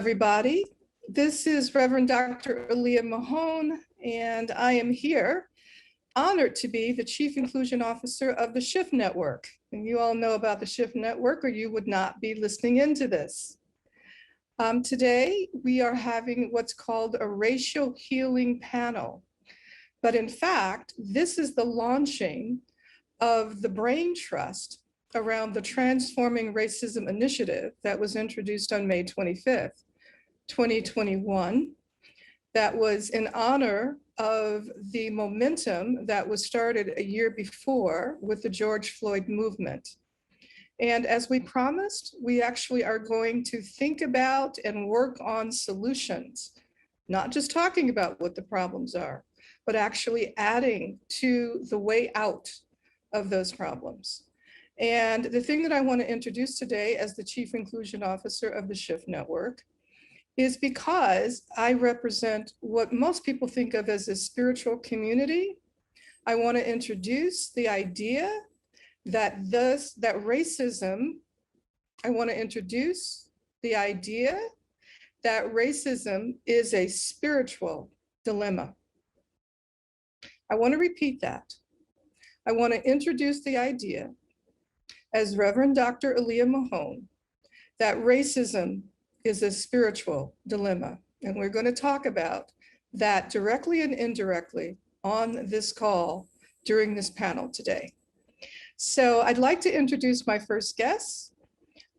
everybody. This is Reverend Dr. Aaliyah Mahone, and I am here, honored to be the Chief Inclusion Officer of the Shift Network. And you all know about the Shift Network, or you would not be listening into this. Today, we are having what's called a racial healing panel. But in fact, this is the launching of the Brain Trust around the Transforming Racism Initiative that was introduced on May 25th. 2021, that was in honor of the momentum that was started a year before with the George Floyd movement. And as we promised, we actually are going to think about and work on solutions, not just talking about what the problems are, but actually adding to the way out of those problems. And the thing that I want to introduce today as the Chief Inclusion Officer of the Shift Network is because I represent what most people think of as a spiritual community. I want to introduce the idea that racism is a spiritual dilemma. I want to repeat that. I want to introduce the idea as Reverend Dr. Aaliyah Mahone that racism is a spiritual dilemma. And we're going to talk about that directly and indirectly on this call during this panel today. So I'd like to introduce my first guest,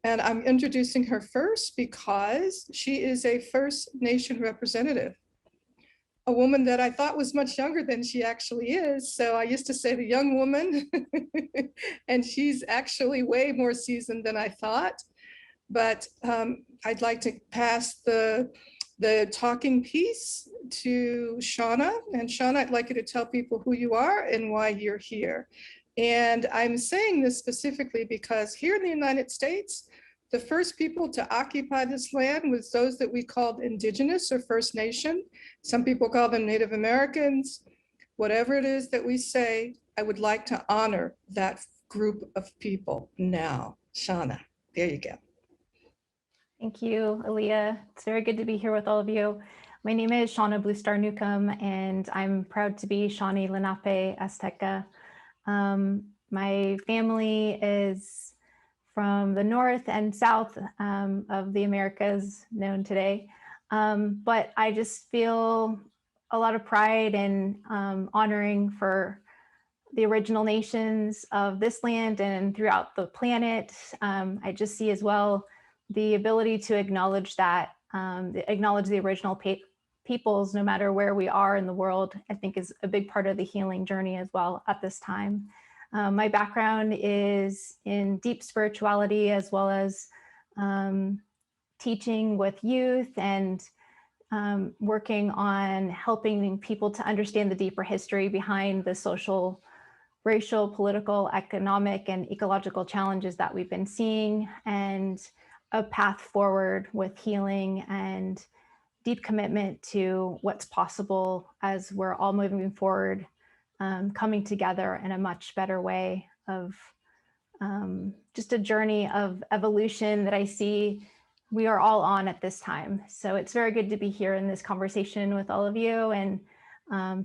and I'm introducing her first because she is a First Nation representative, a woman that I thought was much younger than she actually is. So I used to say the young woman, and she's actually way more seasoned than I thought. But I'd like to pass the talking piece to Shauna. And Shauna, I'd like you to tell people who you are and why you're here. And I'm saying this specifically because here in the United States, the first people to occupy this land was those that we called Indigenous or First Nation. Some people call them Native Americans. Whatever it is that we say, I would like to honor that group of people now. Shauna, there you go. Thank you, Aaliyah. It's very good to be here with all of you. My name is Shauna Bluestar Newcomb, and I'm proud to be Shawnee Lenape Azteca. My family is from the north and south of the Americas known today, but I just feel a lot of pride in honoring for the original nations of this land and throughout the planet. I just see as well the ability to acknowledge that, acknowledge the original peoples, no matter where we are in the world, I think is a big part of the healing journey as well at this time. My background is in deep spirituality, as well as teaching with youth and working on helping people to understand the deeper history behind the social, racial, political, economic, and ecological challenges that we've been seeing, and a path forward with healing and deep commitment to what's possible as we're all moving forward, coming together in a much better way of just a journey of evolution that I see we are all on at this time. So it's very good to be here in this conversation with all of you, and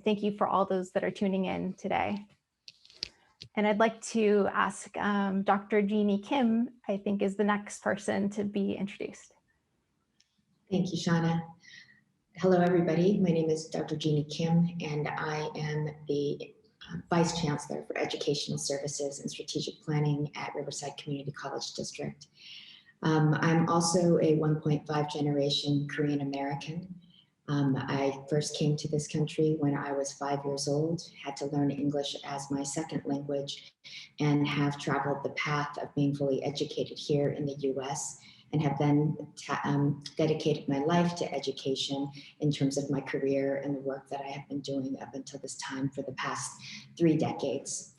thank you for all those that are tuning in today. And I'd like to ask Dr. Jeannie Kim, I think is the next person to be introduced. Thank you, Shauna. Hello, everybody. My name is Dr. Jeannie Kim, and I am the Vice Chancellor for Educational Services and Strategic Planning at Riverside Community College District. I'm also a 1.5 generation Korean American. I first came to this country when I was 5 years old, had to learn English as my second language, and have traveled the path of being fully educated here in the US, and have then dedicated my life to education in terms of my career and the work that I have been doing up until this time for the past 3 decades.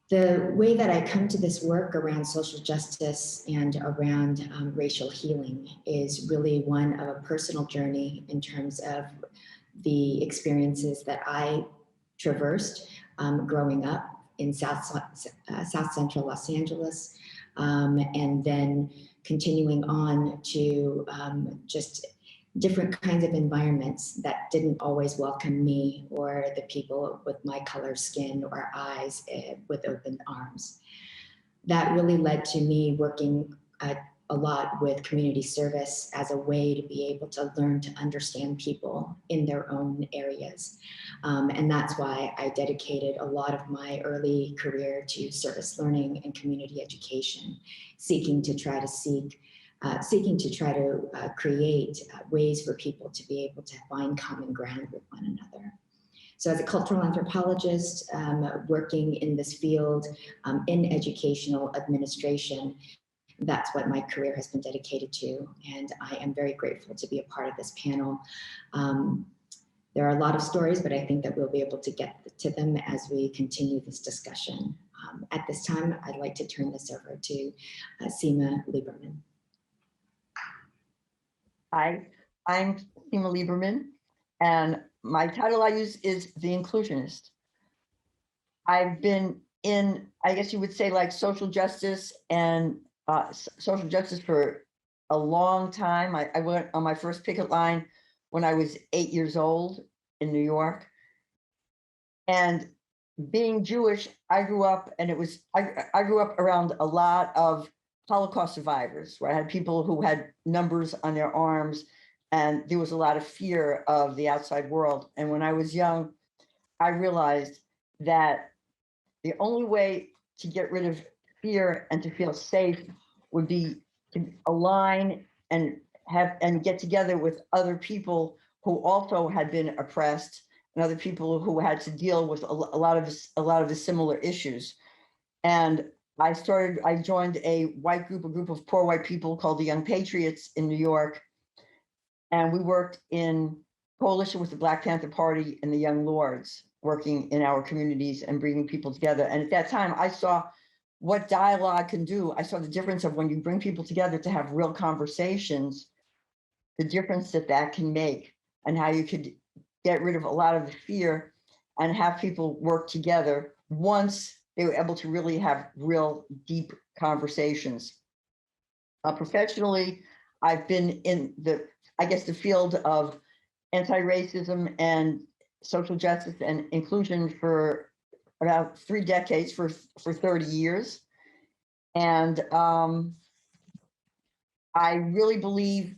The way that I come to this work around social justice and around racial healing is really one of a personal journey in terms of the experiences that I traversed growing up in South Central Los Angeles, and then continuing on to just different kinds of environments that didn't always welcome me or the people with my color skin or eyes with open arms. That really led to me working a lot with community service as a way to be able to learn to understand people in their own areas. And that's why I dedicated a lot of my early career to service learning and community education, seeking to try to create ways for people to be able to find common ground with one another. So as a cultural anthropologist, working in this field in educational administration, that's what my career has been dedicated to. And I am very grateful to be a part of this panel. There are a lot of stories, but I think that we'll be able to get to them as we continue this discussion. At this time, I'd like to turn this over to Seema Lieberman. Hi, I'm Seema Lieberman, and my title I use is The Inclusionist. I've been in, I guess you would say, like social justice for a long time. I went on my first picket line when I was 8 years old in New York. And being Jewish, I grew up, and I grew up around a lot of Holocaust survivors, where I had people who had numbers on their arms, and there was a lot of fear of the outside world. And when I was young, I realized that the only way to get rid of fear and to feel safe would be to align and get together with other people who also had been oppressed and other people who had to deal with a lot of the similar issues. And I joined a group of poor white people called the Young Patriots in New York. And we worked in coalition with the Black Panther Party and the Young Lords, working in our communities and bringing people together. And at that time, I saw what dialogue can do. I saw the difference of when you bring people together to have real conversations, the difference that can make, and how you could get rid of a lot of the fear and have people work together once they were able to really have real deep conversations. Professionally, I've been in the field of anti-racism and social justice and inclusion for about 3 decades, for 30 years. And I really believe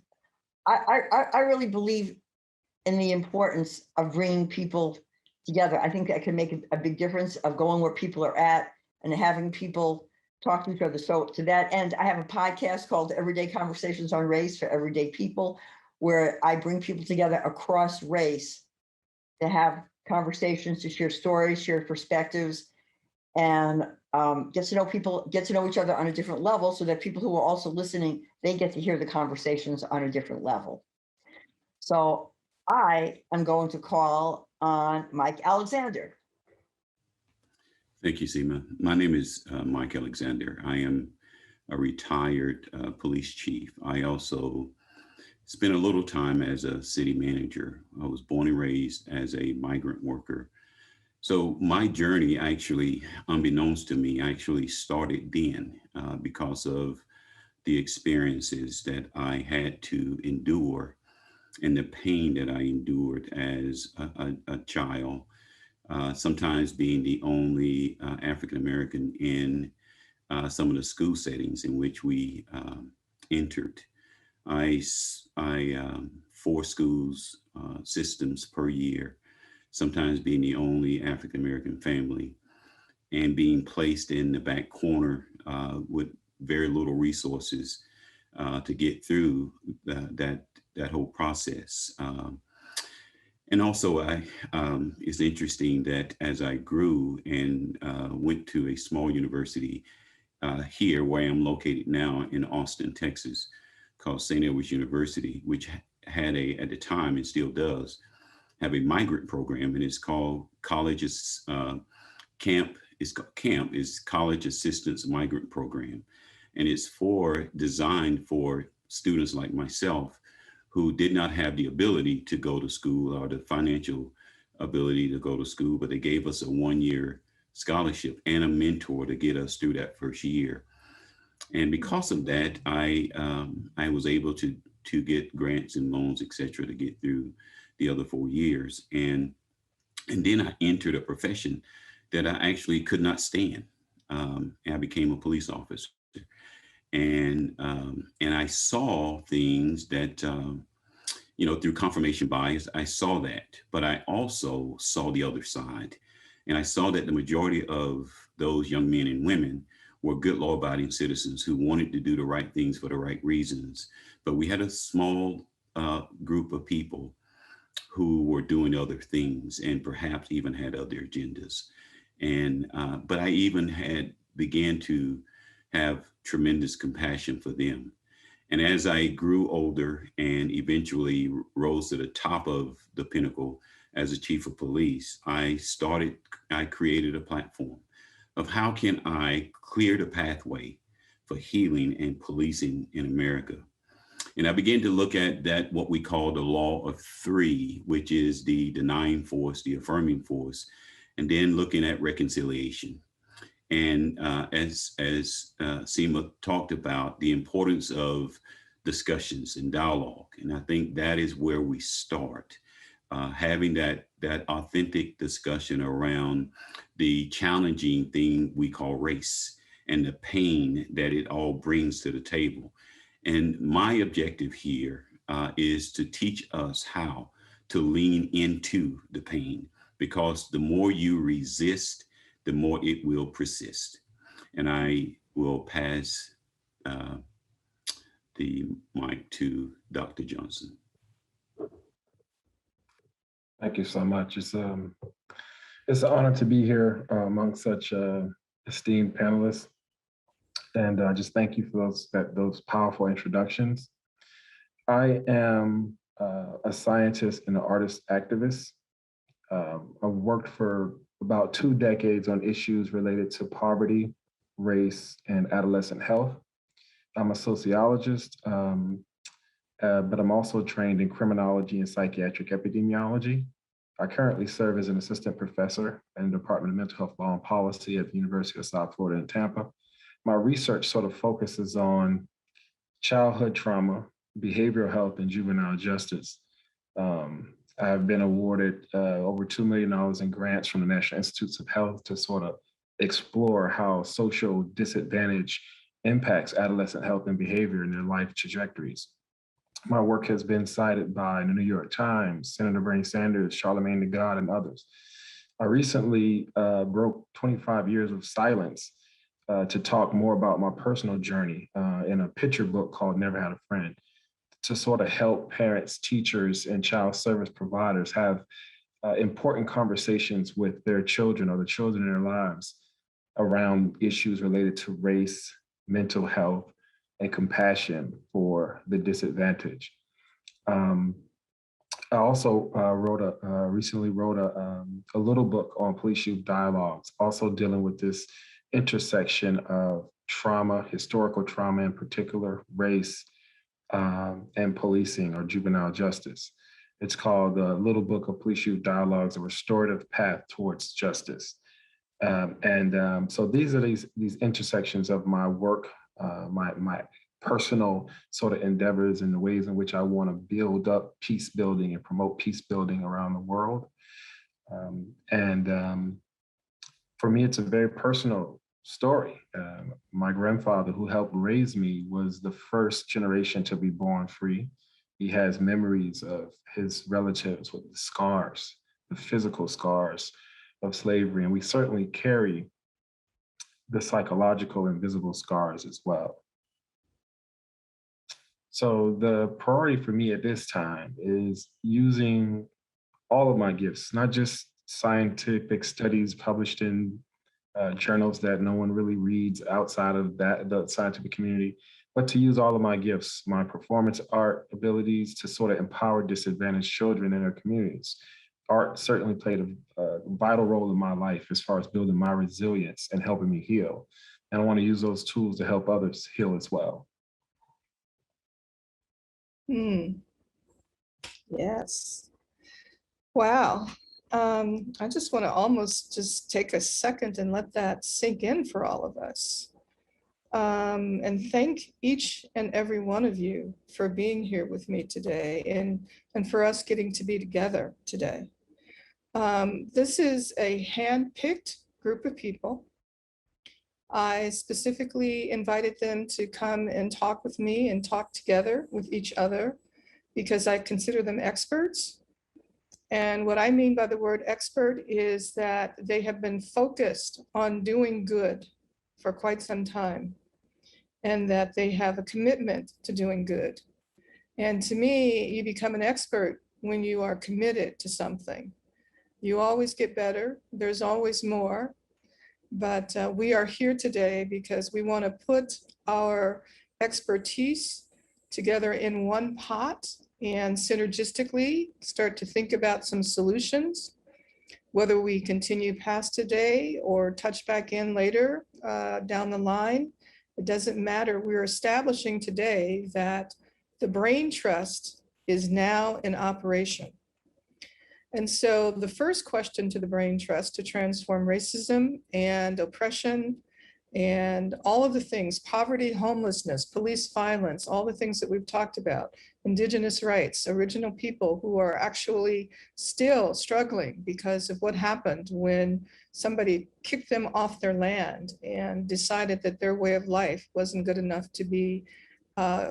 in the importance of bringing people together. I think that can make a big difference, of going where people are at and having people talk to each other. So to that end, I have a podcast called Everyday Conversations on Race for Everyday People, where I bring people together across race to have conversations, to share stories, share perspectives, and get to know each other on a different level, so that people who are also listening, they get to hear the conversations on a different level. So I am going to call on Mike Alexander. Thank you, Seema. My name is Mike Alexander. I am a retired police chief. I also spent a little time as a city manager. I was born and raised as a migrant worker. So my journey actually, unbeknownst to me, actually started then because of the experiences that I had to endure and the pain that I endured as a child, sometimes being the only African-American in some of the school settings in which we entered. I 4 schools systems per year, sometimes being the only African-American family, and being placed in the back corner with very little resources to get through that whole process. And also, it's interesting that as I grew and went to a small university here where I am located now in Austin, Texas, called St. Edward's University, which had at the time, and still does, have a migrant program, and it's called CAMP. It's College Assistance Migrant Program. And it's designed for students like myself who did not have the ability to go to school or the financial ability to go to school, but they gave us a 1-year scholarship and a mentor to get us through that first year. And because of that, I was able to get grants and loans, et cetera, to get through the other 4 years. And then I entered a profession that I actually could not stand. And I became a police officer. And I saw things that, through confirmation bias, I saw that, but I also saw the other side. And I saw that the majority of those young men and women were good law-abiding citizens who wanted to do the right things for the right reasons. But we had a small group of people who were doing other things and perhaps even had other agendas. And but I even began to have tremendous compassion for them. And as I grew older and eventually rose to the top of the pinnacle as a chief of police, I created a platform of how can I clear the pathway for healing and policing in America. And I began to look at that, what we call the law of three, which is the denying force, the affirming force, and then looking at reconciliation. And as Seema talked about, the importance of discussions and dialogue. And I think that is where we start, having that authentic discussion around the challenging thing we call race and the pain that it all brings to the table. And my objective here is to teach us how to lean into the pain, because the more you resist, the more it will persist. And I will pass the mic to Dr. Johnson. Thank you so much. It's an honor to be here among such esteemed panelists. And just thank you for those powerful introductions. I am a scientist and an artist activist. I've worked for about 2 decades on issues related to poverty, race, and adolescent health. I'm a sociologist, but I'm also trained in criminology and psychiatric epidemiology. I currently serve as an assistant professor in the Department of Mental Health Law and Policy at the University of South Florida in Tampa. My research sort of focuses on childhood trauma, behavioral health, and juvenile justice. I've been awarded over $2 million in grants from the National Institutes of Health to sort of explore how social disadvantage impacts adolescent health and behavior in their life trajectories. My work has been cited by the New York Times, Senator Bernie Sanders, Charlemagne the God, and others. I recently broke 25 years of silence to talk more about my personal journey in a picture book called Never Had a Friend, to sort of help parents, teachers, and child service providers have important conversations with their children or the children in their lives around issues related to race, mental health, and compassion for the disadvantaged. I also recently wrote a little book on police youth dialogues, also dealing with this intersection of trauma, historical trauma in particular, race, and policing or juvenile justice. It's called the Little Book of Police Youth Dialogues, A Restorative Path Towards Justice. So these are these intersections of my work, my personal sort of endeavors and the ways in which I want to build up peace building and promote peace building around the world. For me, it's a very personal story. My grandfather, who helped raise me, was the first generation to be born free. He has memories of his relatives with the scars, the physical scars of slavery, and we certainly carry the psychological and visible scars as well. So the priority for me at this time is using all of my gifts, not just scientific studies published in journals that no one really reads outside of the scientific community, but to use all of my gifts, my performance art abilities to sort of empower disadvantaged children in their communities. Art certainly played a vital role in my life as far as building my resilience and helping me heal. And I want to use those tools to help others heal as well. Yes. Wow. I just want to almost just take a second and let that sink in for all of us. And thank each and every one of you for being here with me today and for us getting to be together today. This is a hand-picked group of people. I specifically invited them to come and talk with me and talk together with each other because I consider them experts. And what I mean by the word expert is that they have been focused on doing good for quite some time, and that they have a commitment to doing good. And to me, you become an expert when you are committed to something. You always get better. There's always more. But we are here today because we want to put our expertise together in one pot and synergistically start to think about some solutions, whether we continue past today or touch back in later down the line. It doesn't matter. We're establishing today that the Brain Trust is now in operation. And so the first question to the Brain Trust to transform racism and oppression and all of the things, poverty, homelessness, police violence, all the things that we've talked about, Indigenous rights, original people who are actually still struggling because of what happened when somebody kicked them off their land and decided that their way of life wasn't good enough to be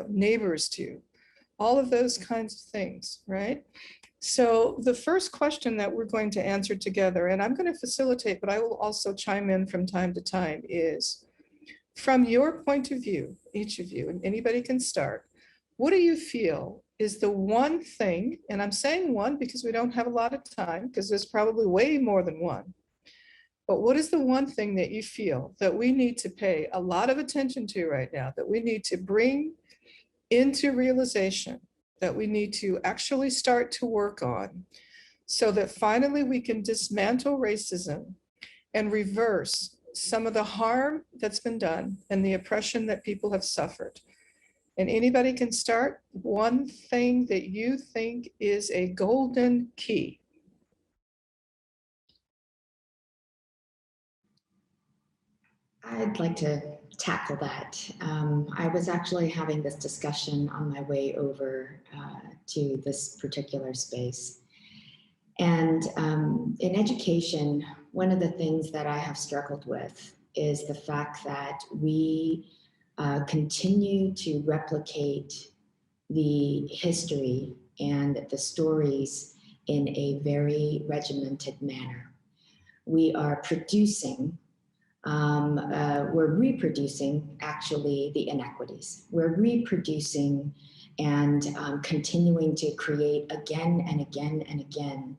neighbors to. All of those kinds of things, right? So the first question that we're going to answer together, and I'm going to facilitate, but I will also chime in from time to time, is from your point of view, each of you, and anybody can start, what do you feel is the one thing, and I'm saying one because we don't have a lot of time, because there's probably way more than one, but what is the one thing that you feel that we need to pay a lot of attention to right now, that we need to bring into realization, that we need to actually start to work on so that finally we can dismantle racism and reverse some of the harm that's been done and the oppression that people have suffered? And anybody can start. One thing that you think is a golden key. I'd like to tackle that. I was actually having this discussion on my way over to this particular space. And in education, one of the things that I have struggled with is the fact that we continue to replicate the history and the stories in a very regimented manner. We are producing we're reproducing actually the inequities. We're reproducing and continuing to create again and again and again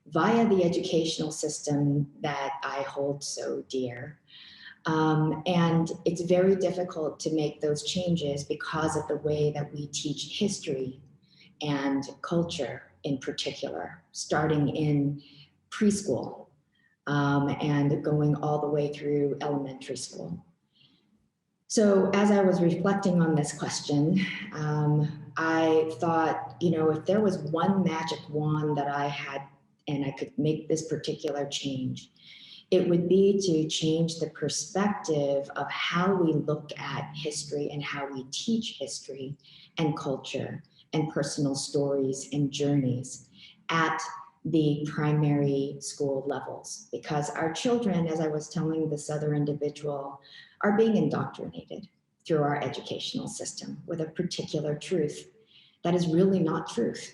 via the educational system that I hold so dear. And it's very difficult to make those changes because of the way that we teach history and culture in particular, starting in preschool. And going all the way through elementary school. So as I was reflecting on this question, I thought, you know, if there was one magic wand that I had and I could make this particular change, it would be to change the perspective of how we look at history and how we teach history and culture and personal stories and journeys at the primary school levels, because our children, as I was telling this other individual, are being indoctrinated through our educational system with a particular truth that is really not truth.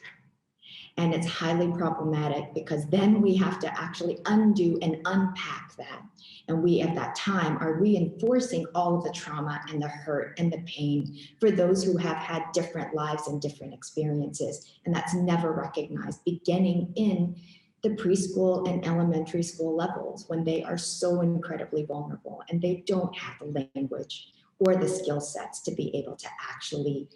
And it's highly problematic because then we have to actually undo and unpack that. And we at that time are reinforcing all of the trauma and the hurt and the pain for those who have had different lives and different experiences. And that's never recognized, beginning in the preschool and elementary school levels when they are so incredibly vulnerable and they don't have the language or the skill sets to be able to actually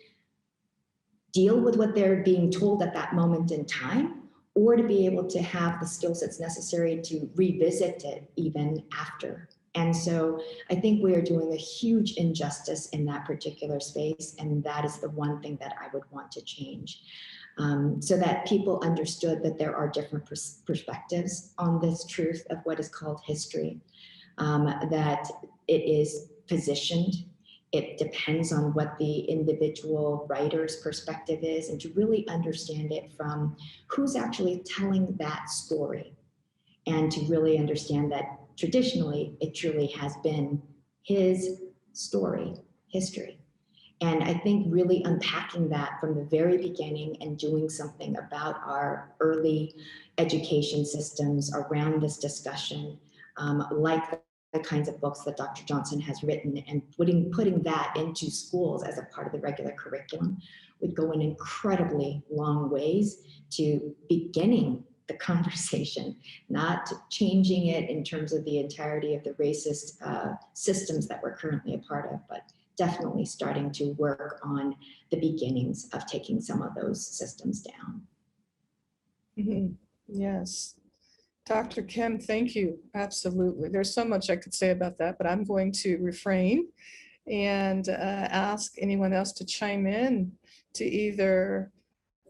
deal with what they're being told at that moment in time, or to be able to have the skill sets necessary to revisit it even after. And so I think we are doing a huge injustice in that particular space. And that is the one thing that I would want to change, so that people understood that there are different perspectives on this truth of what is called history, that it is positioned It depends on what the individual writer's perspective is, and to really understand it from who's actually telling that story, and to really understand that traditionally it truly has been his story, history. And I think really unpacking that from the very beginning and doing something about our early education systems around this discussion, like the kinds of books that Dr. Johnson has written, and putting that into schools as a part of the regular curriculum would go an incredibly long ways to beginning the conversation, not changing it in terms of the entirety of the racist systems that we're currently a part of, but definitely starting to work on the beginnings of taking some of those systems down. Mhm. Yes. Dr. Kim, thank you. Absolutely. There's so much I could say about that, but I'm going to refrain and ask anyone else to chime in to either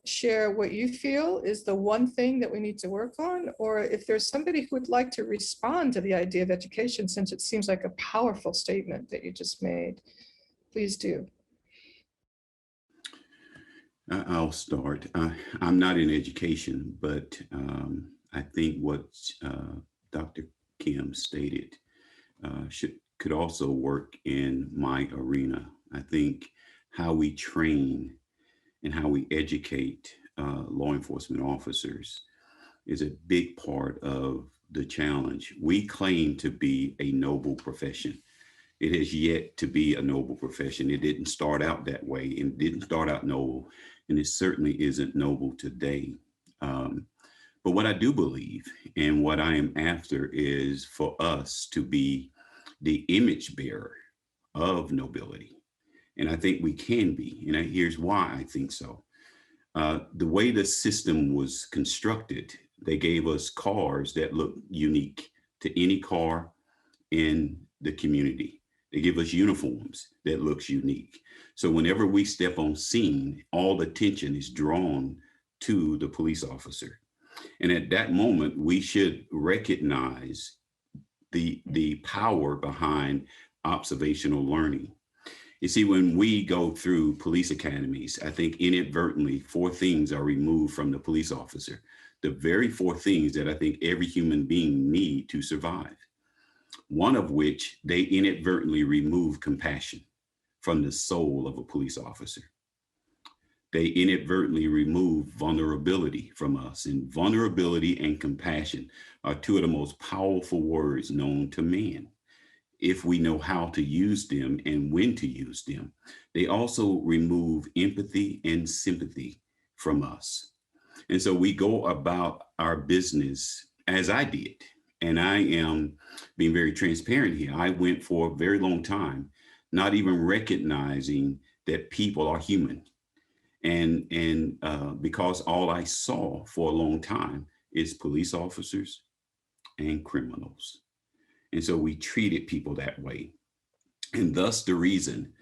share what you feel is the one thing that we need to work on, or if there's somebody who would like to respond to the idea of education, since it seems like a powerful statement that you just made. Please do. I'll start. I'm not in education, but I think what Dr. Kim stated could also work in my arena. I think how we train and how we educate law enforcement officers is a big part of the challenge. We claim to be a noble profession. It has yet to be a noble profession. It didn't start out that way, and it didn't start out noble, and it certainly isn't noble today. But what I do believe and what I am after is for us to be the image bearer of nobility. And I think we can be. And here's why I think so. The way the system was constructed, they gave us cars that look unique to any car in the community. They give us uniforms that looks unique. So whenever we step on scene, all attention is drawn to the police officer. And at that moment, we should recognize the power behind observational learning. You see, when we go through police academies, I think inadvertently 4 things are removed from the police officer. The very 4 things that I think every human being need to survive. One of which they inadvertently remove compassion from the soul of a police officer. They inadvertently remove vulnerability from us, and vulnerability and compassion are 2 of the most powerful words known to man, if we know how to use them and when to use them. They also remove empathy and sympathy from us. And so we go about our business as I did. And I am being very transparent here. I went for a very long time, not even recognizing that people are human. And because all I saw for a long time is police officers and criminals. And so we treated people that way. And thus the reason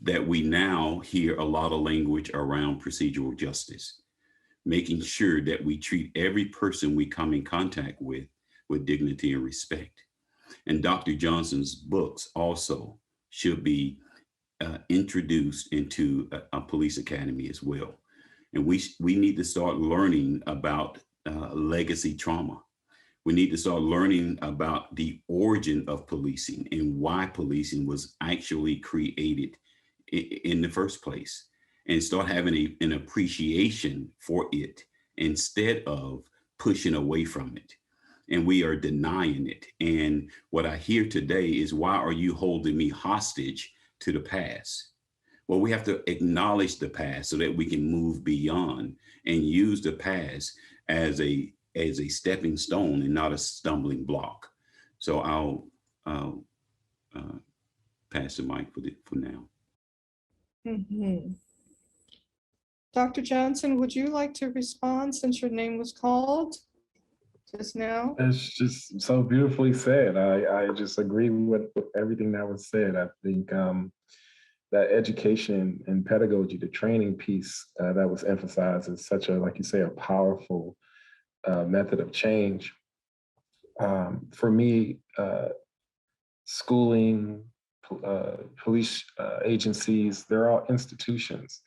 that we now hear a lot of language around procedural justice, making sure that we treat every person we come in contact with dignity and respect. And Dr. Johnson's books also should be introduced into a police academy as well. And we need to start learning about legacy trauma. We need to start learning about the origin of policing and why policing was actually created in the first place, and start having an appreciation for it instead of pushing away from it. And we are denying it. And what I hear today is, why are you holding me hostage to the past? Well, we have to acknowledge the past so that we can move beyond and use the past as a stepping stone and not a stumbling block. So I'll pass the mic for now. Mhm. Dr. Johnson, would you like to respond since your name was called just now? It's just so beautifully said. I just agree with everything that was said. I think that education and pedagogy, the training piece that was emphasized, is such a, like you say, a powerful method of change. For me, schooling, police agencies, they're all institutions.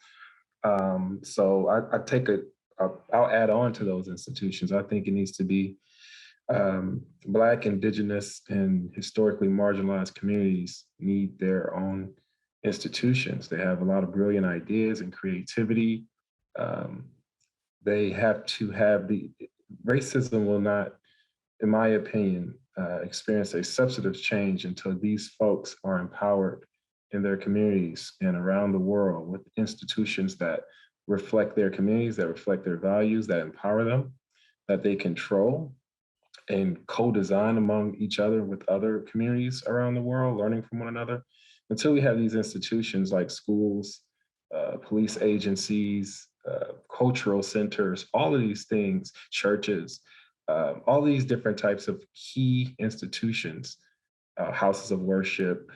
So I'll add on to those institutions. I think it needs to be Black, Indigenous, and historically marginalized communities need their own institutions. They have a lot of brilliant ideas and creativity. They have to have racism will not, in my opinion, experience a substantive change until these folks are empowered in their communities and around the world with institutions that reflect their communities, that reflect their values, that empower them, that they control and co-design among each other with other communities around the world, learning from one another. Until we have these institutions like schools, police agencies, cultural centers, all of these things, churches, all these different types of key institutions, houses of worship,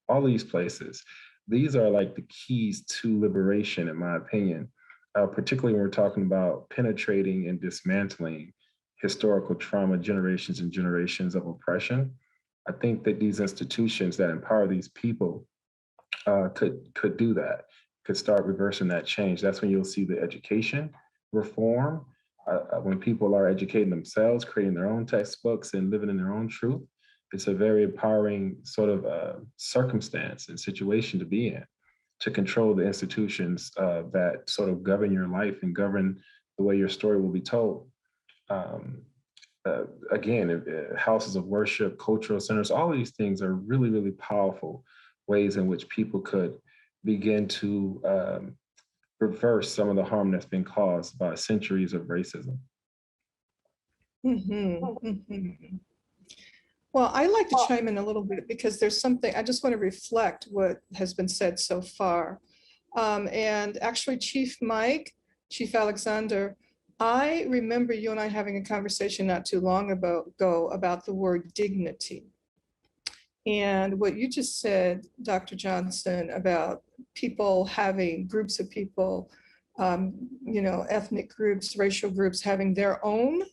all these places. These are like the keys to liberation, in my opinion, particularly when we're talking about penetrating and dismantling historical trauma, generations and generations of oppression. I think that these institutions that empower these people could do that, could start reversing that change. That's when you'll see the education reform, when people are educating themselves, creating their own textbooks and living in their own truth. It's a very empowering sort of circumstance and situation to be in, to control the institutions that sort of govern your life and govern the way your story will be told. Again, houses of worship, cultural centers, all of these things are really, really powerful ways in which people could begin to reverse some of the harm that's been caused by centuries of racism. Well, I'd like to chime in a little bit because there's something, I just want to reflect what has been said so far. And actually, Chief Alexander, I remember you and I having a conversation not too long ago about the word dignity. And what you just said, Dr. Johnson, about people having groups of people, ethnic groups, racial groups having their own,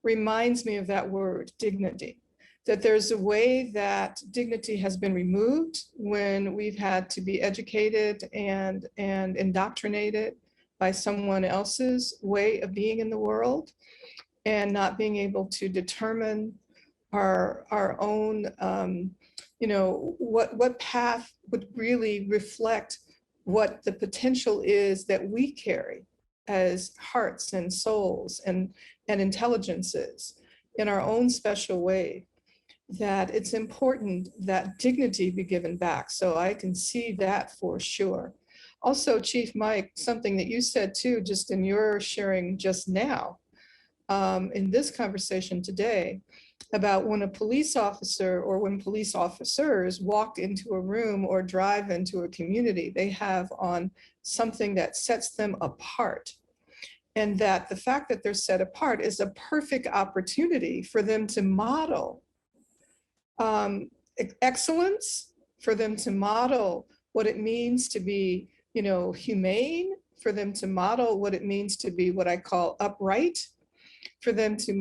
reminds me of that word, dignity. That there's a way that dignity has been removed when we've had to be educated and indoctrinated by someone else's way of being in the world and not being able to determine our own, what path would really reflect what the potential is that we carry as hearts and souls and intelligences in our own special way, that it's important that dignity be given back. So I can see that for sure. Also, Chief Mike, something that you said too, just in your sharing just now, in this conversation today, about when a police officer or when police officers walk into a room or drive into a community, they have on something that sets them apart. And that the fact that they're set apart is a perfect opportunity for them to model excellence, for them to model what it means to be, humane, for them to model what it means to be what I call upright, for them to,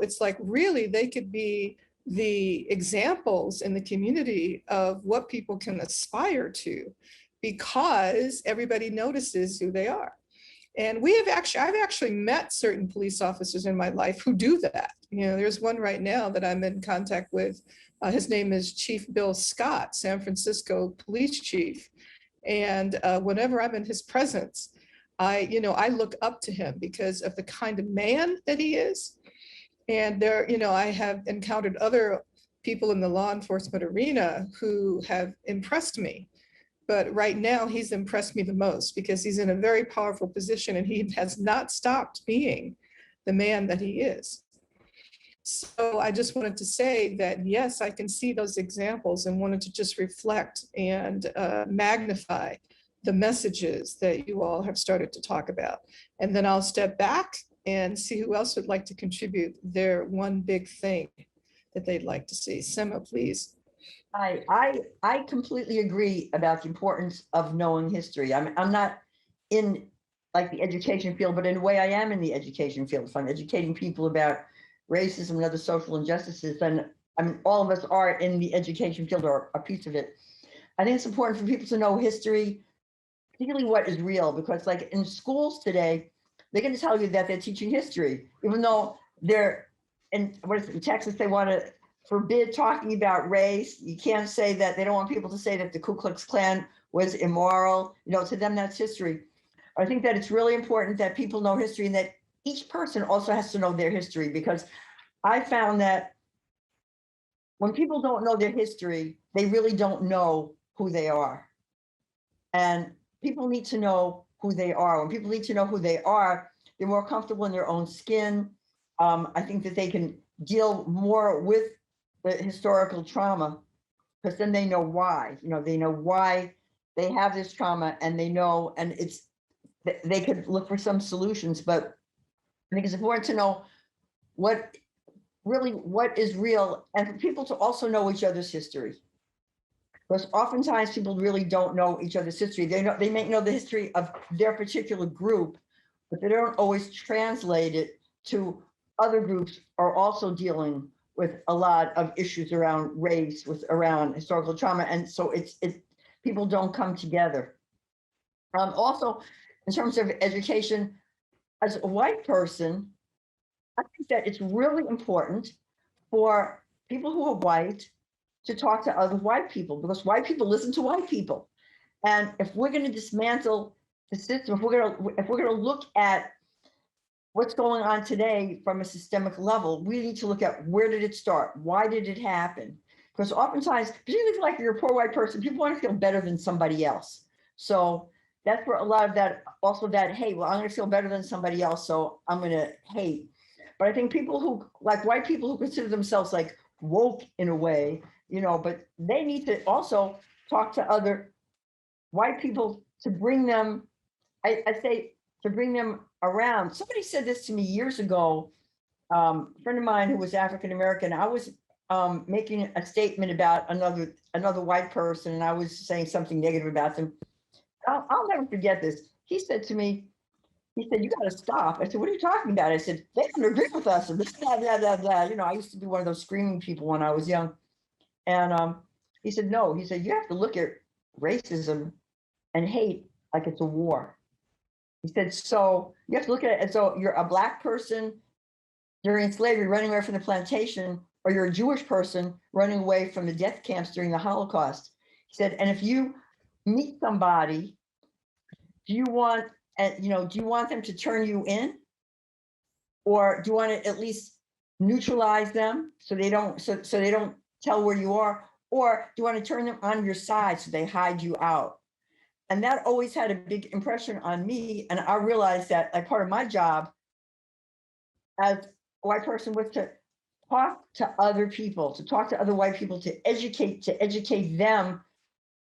it's like really they could be the examples in the community of what people can aspire to because everybody notices who they are. And I've actually met certain police officers in my life who do that. There's one right now that I'm in contact with. His name is Chief Bill Scott, San Francisco police chief. And whenever I'm in his presence, I look up to him because of the kind of man that he is. And I have encountered other people in the law enforcement arena who have impressed me. But right now, he's impressed me the most because he's in a very powerful position and he has not stopped being the man that he is. So I just wanted to say that, yes, I can see those examples and wanted to just reflect and magnify the messages that you all have started to talk about. And then I'll step back and see who else would like to contribute their one big thing that they'd like to see. Sema, please. I completely agree about the importance of knowing history. I'm not in like the education field, but in a way I am in the education field. If I'm educating people about racism and other social injustices, then I mean, all of us are in the education field or a piece of it. I think it's important for people to know history, particularly what is real, because like in schools today, they're going to tell you that they're teaching history, even though they're in, what is it, in Texas, they want to forbid talking about race. You can't say that. They don't want people to say that the Ku Klux Klan was immoral. You know, to them, that's history. I think that it's really important that people know history and that each person also has to know their history, because I found that when people don't know their history, they really don't know who they are. And people need to know who they are. When people need to know who they are, they're more comfortable in their own skin. I think that they can deal more with the historical trauma, because then they know why. You know, they know why they have this trauma, and they know, and it's, they could look for some solutions. But I think it's important to know what is real, and for people to also know each other's history. Because oftentimes people really don't know each other's history. They may know the history of their particular group, but they don't always translate it to other groups are also dealing with a lot of issues around race, around historical trauma. And so people don't come together. Also, in terms of education, as a white person, I think that it's really important for people who are white to talk to other white people, because white people listen to white people. And if we're going to dismantle the system, if we're going to look at what's going on today from a systemic level, we need to look at where did it start? Why did it happen? Because oftentimes, particularly like you're a poor white person, people want to feel better than somebody else. So that's where a lot of that, also that hate, well, I'm going to feel better than somebody else, so I'm going to hate. But I think people who, like white people who consider themselves like woke in a way, you know, but they need to also talk to other white people to bring them, I say, to bring them around. Somebody said this to me years ago, a friend of mine who was African-American. I was making a statement about another white person, and I was saying something negative about them. I'll never forget this. He said to me, he said, "You got to stop." I said, "What are you talking about?" I said, "They don't agree with us." And blah, blah, blah, blah. You know, I used to be one of those screaming people when I was young. And he said, "No," he said, "You have to look at racism and hate like it's a war." He said, "So you have to look at it as though you're a Black person during slavery running away from the plantation, or you're a Jewish person running away from the death camps during the Holocaust." He said, "And if you meet somebody, do you want them to turn you in, or do you want to at least neutralize them so they don't tell where you are, or do you want to turn them on your side so they hide you out?" And that always had a big impression on me. And I realized that like part of my job as a white person was to talk to other people, to talk to other white people, to educate them,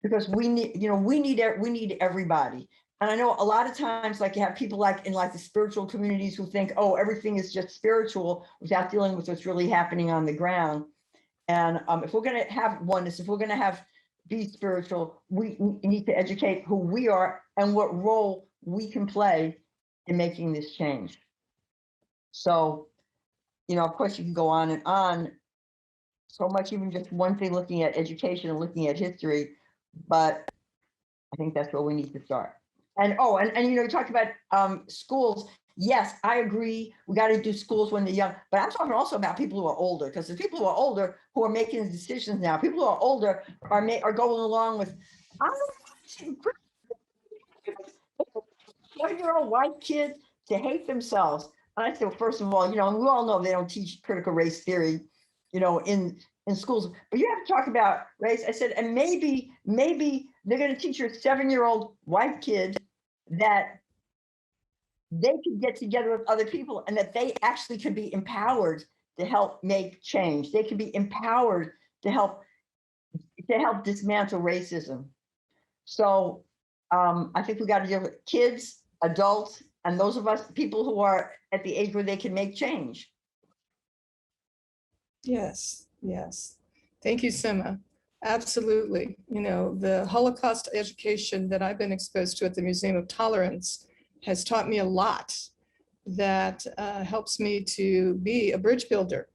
because we need everybody. And I know a lot of times, like you have people like in like the spiritual communities who think, oh, everything is just spiritual without dealing with what's really happening on the ground. And if we're going to have oneness, if we're going to be spiritual, we need to educate who we are and what role we can play in making this change. So, you know, of course, you can go on and on so much, even just one thing, looking at education and looking at history, but I think that's where we need to start. And you know, you talked about schools. Yes, I agree. We got to do schools when they're young, but I'm talking also about people who are older, because the people who are older who are making decisions now, people who are older are going along with, I don't know, a 7-year-old white kid to hate themselves. And I said, well, first of all, you know, and we all know they don't teach critical race theory, you know, in schools, but you have to talk about race. I said, and maybe they're going to teach your 7-year-old white kid that they could get together with other people and that they actually could be empowered to help make change. They could be empowered to help dismantle racism. So I think we got to deal with kids, adults, and those of us, people who are at the age where they can make change. Yes, yes. Thank you, Sima. Absolutely. You know, the Holocaust education that I've been exposed to at the Museum of Tolerance has taught me a lot that helps me to be a bridge builder.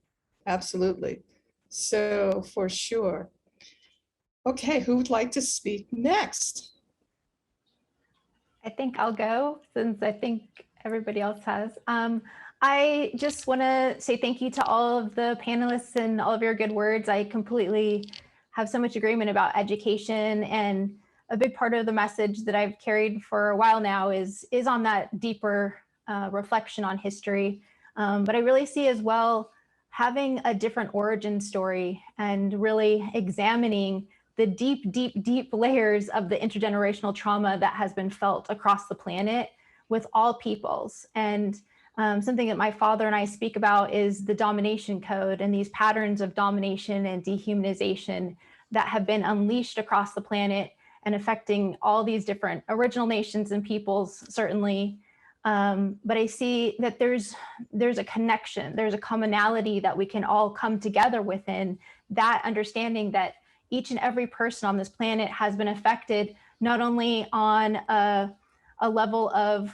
Absolutely. So for sure. Okay, who would like to speak next? I think I'll go since I think everybody else has. I just want to say thank you to all of the panelists and all of your good words. I completely have so much agreement about education, and a big part of the message that I've carried for a while now is on that deeper reflection on history. But I really see as well having a different origin story and really examining the deep, deep, deep layers of the intergenerational trauma that has been felt across the planet with all peoples. And something that my father and I speak about is the domination code and these patterns of domination and dehumanization that have been unleashed across the planet and affecting all these different original nations and peoples, certainly. But I see that there's a connection, there's a commonality that we can all come together within, that understanding that each and every person on this planet has been affected, not only on a level of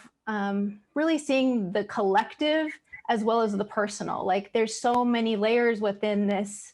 really seeing the collective as well as the personal. Like there's so many layers within this.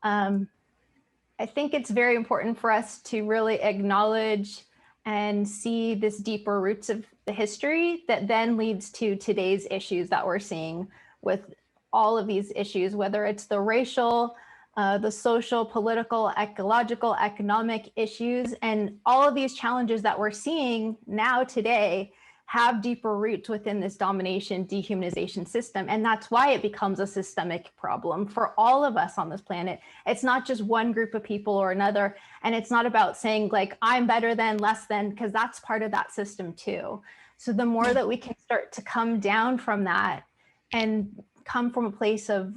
I think it's very important for us to really acknowledge and see this deeper roots of the history that then leads to today's issues that we're seeing with all of these issues, whether it's the racial, the social, political, ecological, economic issues, and all of these challenges that we're seeing now today have deeper roots within this domination, dehumanization system. And that's why it becomes a systemic problem for all of us on this planet. It's not just one group of people or another. And it's not about saying like, I'm better than, less than, because that's part of that system too. So the more that we can start to come down from that and come from a place of,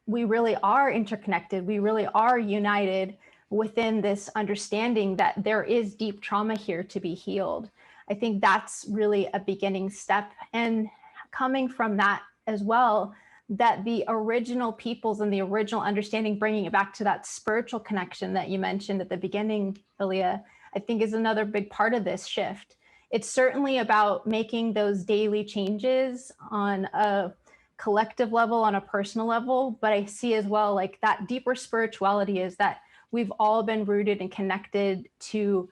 we really are interconnected, we really are united within this understanding that there is deep trauma here to be healed. I think that's really a beginning step. And coming from that as well, that the original peoples and the original understanding, bringing it back to that spiritual connection that you mentioned at the beginning, Aaliyah, I think is another big part of this shift. It's certainly about making those daily changes on a collective level, on a personal level, but I see as well like that deeper spirituality is that we've all been rooted and connected to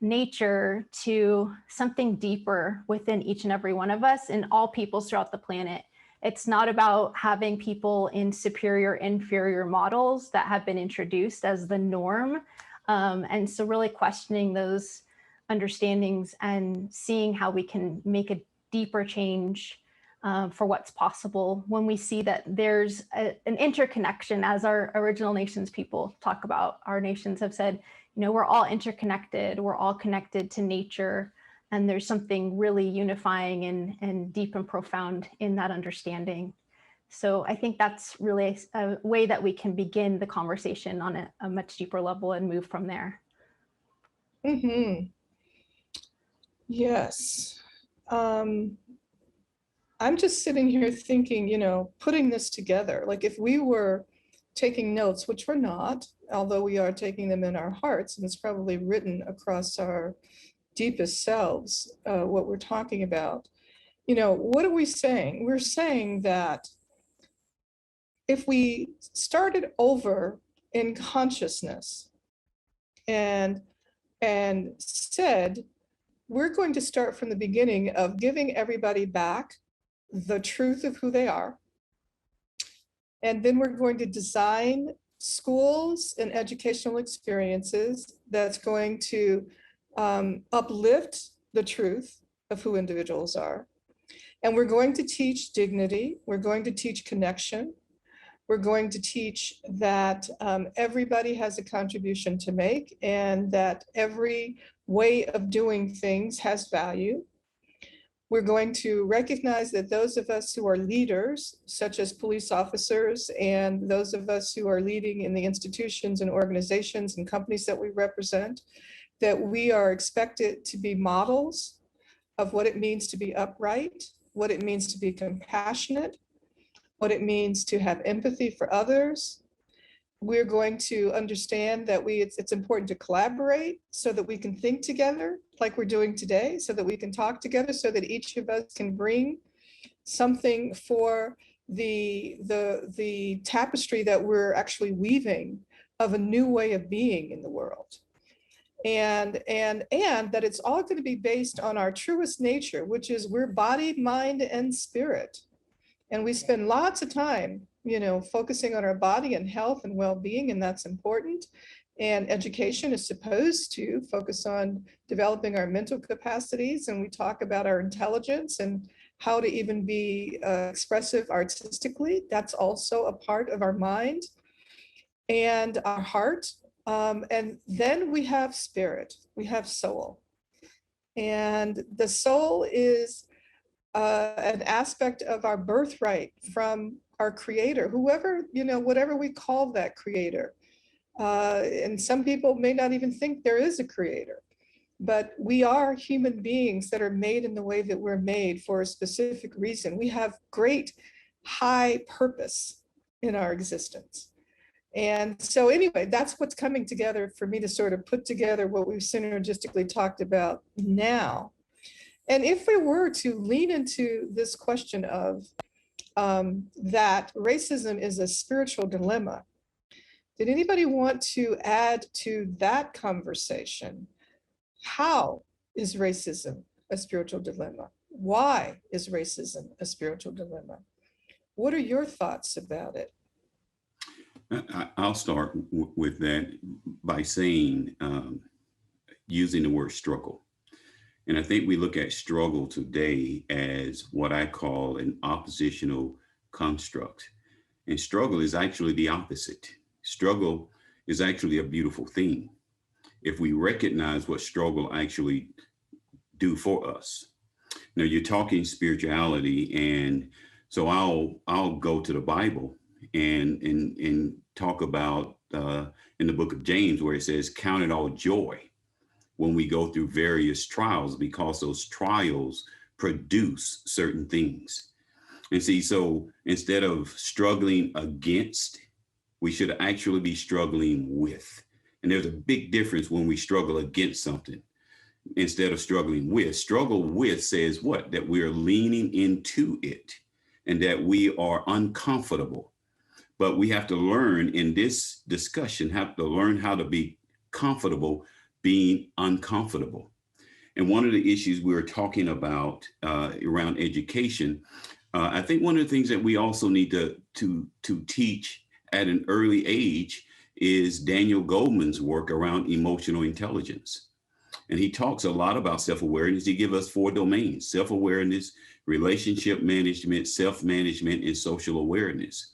nature, to something deeper within each and every one of us and all peoples throughout the planet. It's not about having people in superior, inferior models that have been introduced as the norm. And so really questioning those understandings and seeing how we can make a deeper change for what's possible when we see that there's an interconnection, as our original nations people talk about. Our nations have said, you know, we're all interconnected, we're all connected to nature, and there's something really unifying and deep and profound in that understanding. So I think that's really a way that we can begin the conversation on a much deeper level and move from there. Mm-hmm. Yes. I'm just sitting here thinking, you know, putting this together, like if we were taking notes, which we're not, although we are taking them in our hearts, and it's probably written across our deepest selves, what we're talking about. You know, what are we saying? We're saying that if we started over in consciousness and said, we're going to start from the beginning of giving everybody back the truth of who they are. And then we're going to design schools and educational experiences that's going to uplift the truth of who individuals are. And we're going to teach dignity. We're going to teach connection. We're going to teach that everybody has a contribution to make and that every way of doing things has value. We're going to recognize that those of us who are leaders, such as police officers, and those of us who are leading in the institutions and organizations and companies that we represent, that we are expected to be models of what it means to be upright, what it means to be compassionate, what it means to have empathy for others. We're going to understand that it's important to collaborate so that we can think together like we're doing today, so that we can talk together, so that each of us can bring something for the tapestry that we're actually weaving of a new way of being in the world. And that it's all going to be based on our truest nature, which is we're body, mind, and spirit. And we spend lots of time, focusing on our body and health and well-being, and that's important. And education is supposed to focus on developing our mental capacities, and we talk about our intelligence and how to even be expressive artistically. That's also a part of our mind and our heart. And then we have spirit, we have soul. And the soul is an aspect of our birthright from our creator, whoever, whatever we call that creator. And some people may not even think there is a creator, but we are human beings that are made in the way that we're made for a specific reason. We have great high purpose in our existence. And so anyway, that's what's coming together for me to sort of put together what we've synergistically talked about now. And if we were to lean into this question of that racism is a spiritual dilemma, did anybody want to add to that conversation? How is racism a spiritual dilemma? Why is racism a spiritual dilemma? What are your thoughts about it? I'll start with that by saying, using the word struggle. And I think we look at struggle today as what I call an oppositional construct. And struggle is actually the opposite. Struggle is actually a beautiful thing if we recognize what struggle actually do for us. Now you're talking spirituality, and so I'll go to the Bible and talk about in the book of James, where it says, count it all joy when we go through various trials, because those trials produce certain things. And see, so instead of struggling against, we should actually be struggling with. And there's a big difference when we struggle against something instead of struggling with. Struggle with says what? That we're leaning into it and that we are uncomfortable. But we have to learn in this discussion, have to learn how to be comfortable being uncomfortable. And one of the issues we were talking about around education, I think one of the things that we also need to teach at an early age is Daniel Goleman's work around emotional intelligence. And he talks a lot about self-awareness. He gives us 4 domains: self-awareness, relationship management, self-management, and social awareness.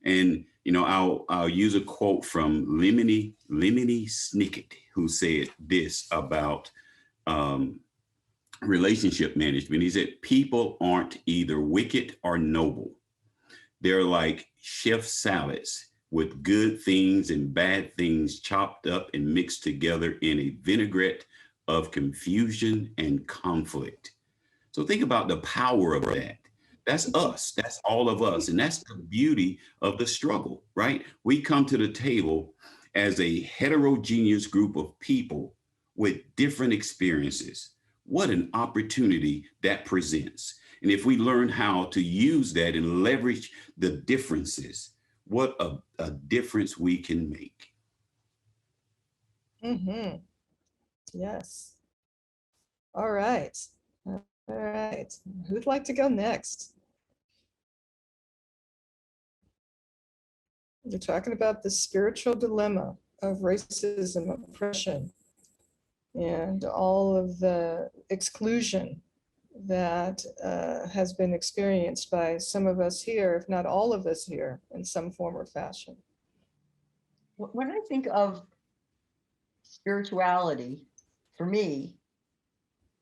And, I'll use a quote from Lemony Snicket, who said this about relationship management. He said, people aren't either wicked or noble. They're like chef salads with good things and bad things chopped up and mixed together in a vinaigrette of confusion and conflict. So think about the power of that. That's us. That's all of us. And that's the beauty of the struggle, right? We come to the table as a heterogeneous group of people with different experiences. What an opportunity that presents. And if we learn how to use that and leverage the differences, what a difference we can make. Mm-hmm. Yes. All right. All right. Who'd like to go next? We're talking about the spiritual dilemma of racism, oppression, and all of the exclusion that has been experienced by some of us here, if not all of us here, in some form or fashion. When I think of spirituality, for me,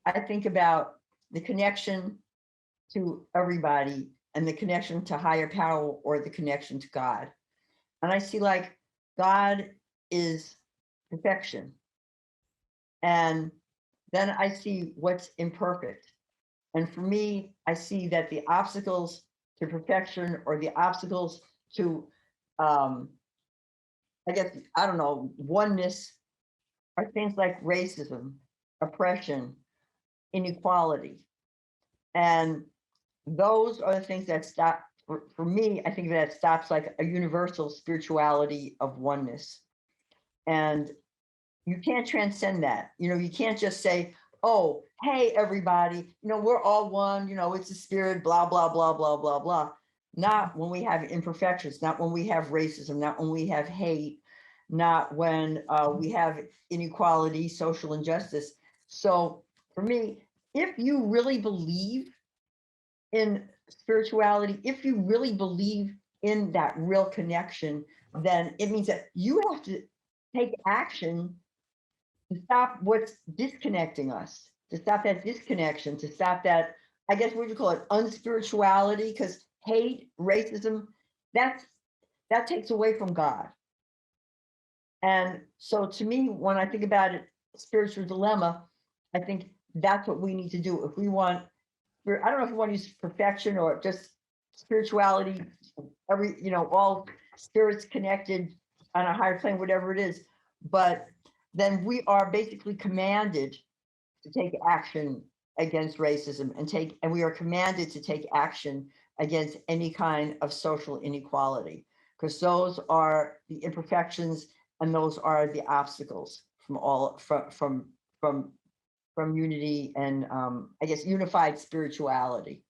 I think about the connection to everybody and the connection to higher power or the connection to God. And I see like God is perfection. And then I see what's imperfect. And for me, I see that the obstacles to perfection or the obstacles to, oneness are things like racism, oppression, inequality. And those are the things that for me, I think that stops like a universal spirituality of oneness. And you can't transcend that. You can't just say, oh, hey, everybody, we're all one, it's a spirit, blah, blah, blah, blah, blah, blah. Not when we have imperfections, not when we have racism, not when we have hate, not when we have inequality, social injustice. So for me, if you really believe in spirituality, if you really believe in that real connection, then it means that you have to take action to stop what's disconnecting us, to stop that disconnection, to stop that, I guess, what would you call it, unspirituality, because hate, racism, that takes away from God. And so to me, when I think about it, spiritual dilemma, I think that's what we need to do. If we want, I don't know if we want to use perfection or just spirituality, all spirits connected on a higher plane, whatever it is, but then we are basically commanded to take action against racism and we are commanded to take action against any kind of social inequality, because those are the imperfections and those are the obstacles from unity and I guess unified spirituality.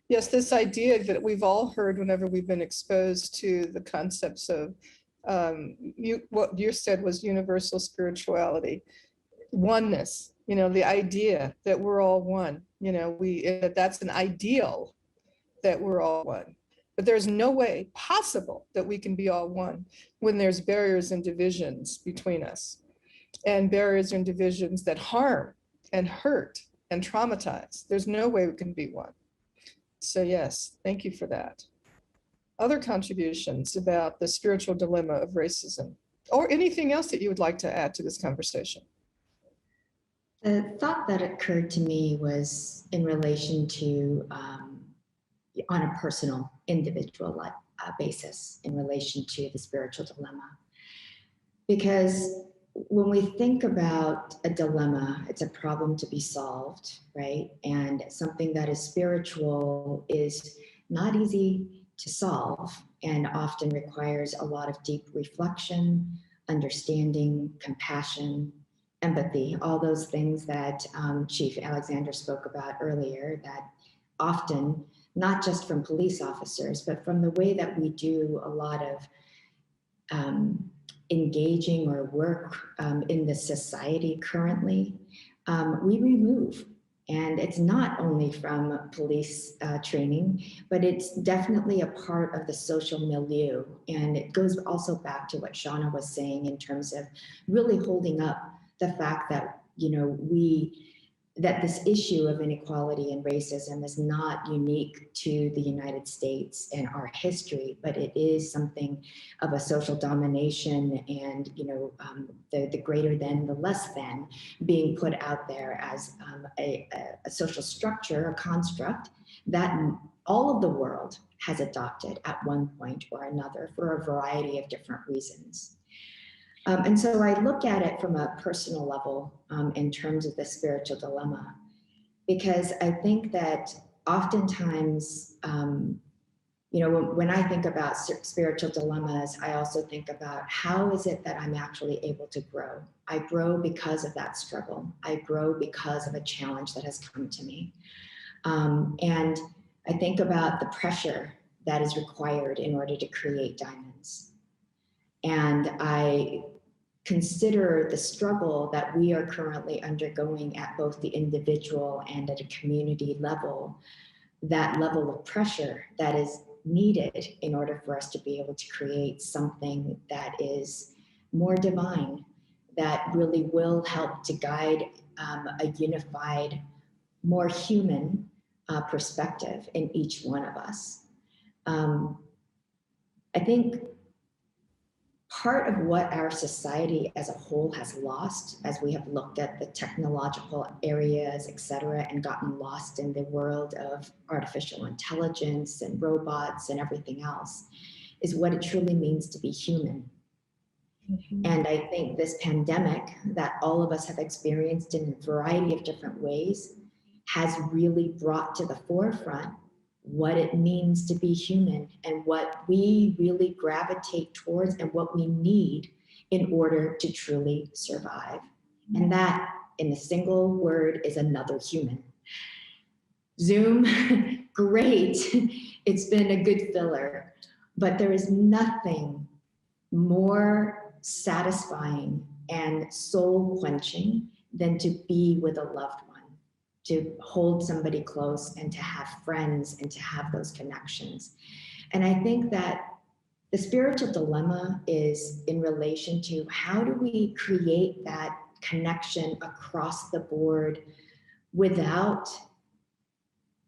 Yes, this idea that we've all heard whenever we've been exposed to the concepts of what you said was universal spirituality, oneness, the idea that we're all one, that's an ideal that we're all one. But there's no way possible that we can be all one when there's barriers and divisions between us, and barriers and divisions that harm and hurt and traumatize. There's no way we can be one. So yes, thank you for that. Other contributions about the spiritual dilemma of racism, or anything else that you would like to add to this conversation? The thought that occurred to me was in relation to, on a personal, individual basis, in relation to the spiritual dilemma. Because when we think about a dilemma, it's a problem to be solved, right? And something that is spiritual is not easy to solve and often requires a lot of deep reflection, understanding, compassion, empathy, all those things that Chief Alexander spoke about earlier, that often, not just from police officers, but from the way that we do a lot of engaging or work in the society currently, we remove. And it's not only from police training, but it's definitely a part of the social milieu. And it goes also back to what Shauna was saying in terms of really holding up the fact that, that this issue of inequality and racism is not unique to the United States and our history, but it is something of a social domination and, the greater than, the less than being put out there as a social structure, a construct that all of the world has adopted at one point or another for a variety of different reasons. And so I look at it from a personal level in terms of the spiritual dilemma, because I think that oftentimes, when I think about spiritual dilemmas, I also think about how is it that I'm actually able to grow? I grow because of that struggle. I grow because of a challenge that has come to me. And I think about the pressure that is required in order to create diamonds. And I consider the struggle that we are currently undergoing at both the individual and at a community level, that level of pressure that is needed in order for us to be able to create something that is more divine, that really will help to guide a unified, more human perspective in each one of us. I think part of what our society as a whole has lost, as we have looked at the technological areas, et cetera, and gotten lost in the world of artificial intelligence and robots and everything else, is what it truly means to be human. And I think this pandemic that all of us have experienced in a variety of different ways has really brought to the forefront what it means to be human and what we really gravitate towards and what we need in order to truly survive. And that, in a single word, is another human. Zoom, great. It's been a good filler, but there is nothing more satisfying and soul quenching than to be with a loved one, to hold somebody close and to have friends and to have those connections. And I think that the spiritual dilemma is in relation to how do we create that connection across the board without,